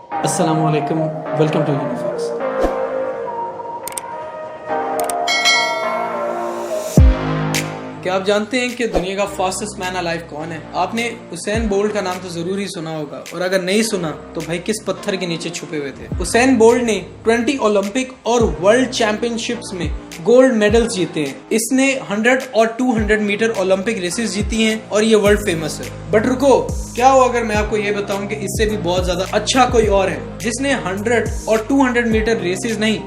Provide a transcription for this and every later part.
अस्सलामुअलैकुम, welcome to यूनिफॉक्स। क्या आप जानते हैं कि दुनिया का फास्टेस्ट मैन अलाइव कौन है? आपने उसेन बोल्ट का नाम तो जरूर ही सुना होगा, और अगर नहीं सुना तो भाई किस पत्थर के नीचे छुपे हुए थे। उसेन बोल्ट ने 20 ओलंपिक और वर्ल्ड चैंपियनशिप्स में गोल्ड मेडल्स जीते हैं। इसने 100 और 200 मीटर ओलंपिक रेसेस जीती हैं और ये वर्ल्ड फेमस है। बट रुको, क्या हो अगर मैं आपको ये बताऊं कि इससे भी बहुत ज्यादा अच्छा कोई और है जिसने 100 और 200 मीटर रेसेस नहीं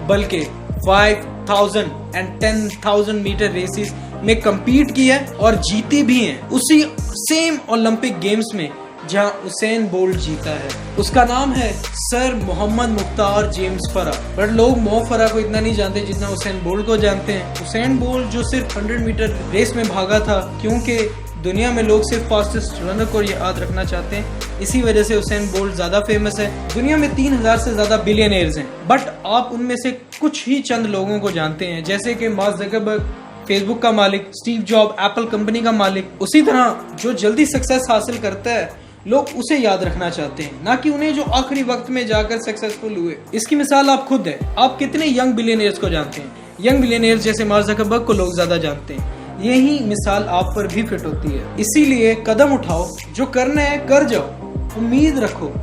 बल्कि 5000 एंड 10,000 मीटर रेसेस में कम्पीट किया और जीते भी हैं उसी सेम ओलंपिक गेम्स में जहां उसेन बोल्ट जीता है। उसका नाम है सर मोहम्मद मुख्तार जेम्स फरा। बट लोग मो फरा को इतना नहीं जानते जितना उसेन बोल्ट को जानते हैं। उसेन बोल्ट जो सिर्फ 100 मीटर रेस में भागा था, क्योंकि दुनिया में लोग सिर्फ फास्टेस्ट रनर को याद रखना चाहते हैं, इसी वजह से उसेन बोल्ट ज्यादा फेमस है। दुनिया में 3000 से ज्यादा बिलियनियर्स हैं, बट आप उनमें से कुछ ही चंद लोगों को जानते हैं, जैसे कि मार्क ज़करबर्ग फेसबुक का मालिक, स्टीव जॉब एप्पल कंपनी का मालिक। उसी तरह जो जल्दी सक्सेस हासिल करता है लोग उसे याद रखना चाहते हैं, ना कि उन्हें जो आखिरी वक्त में जाकर सक्सेसफुल हुए। इसकी मिसाल आप खुद है। आप कितने यंग बिलियनियर्स को जानते हैं? यंग बिलियनियर्स जैसे मार्क ज़करबर्ग को लोग ज्यादा जानते हैं। यही मिसाल आप पर भी फिट होती है। इसीलिए कदम उठाओ, जो करना है कर जाओ, उम्मीद रखो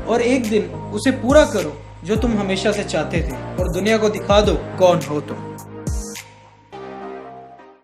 और एक दिन उसे पूरा करो जो तुम हमेशा से चाहते थे, और दुनिया को दिखा दो कौन हो तुम।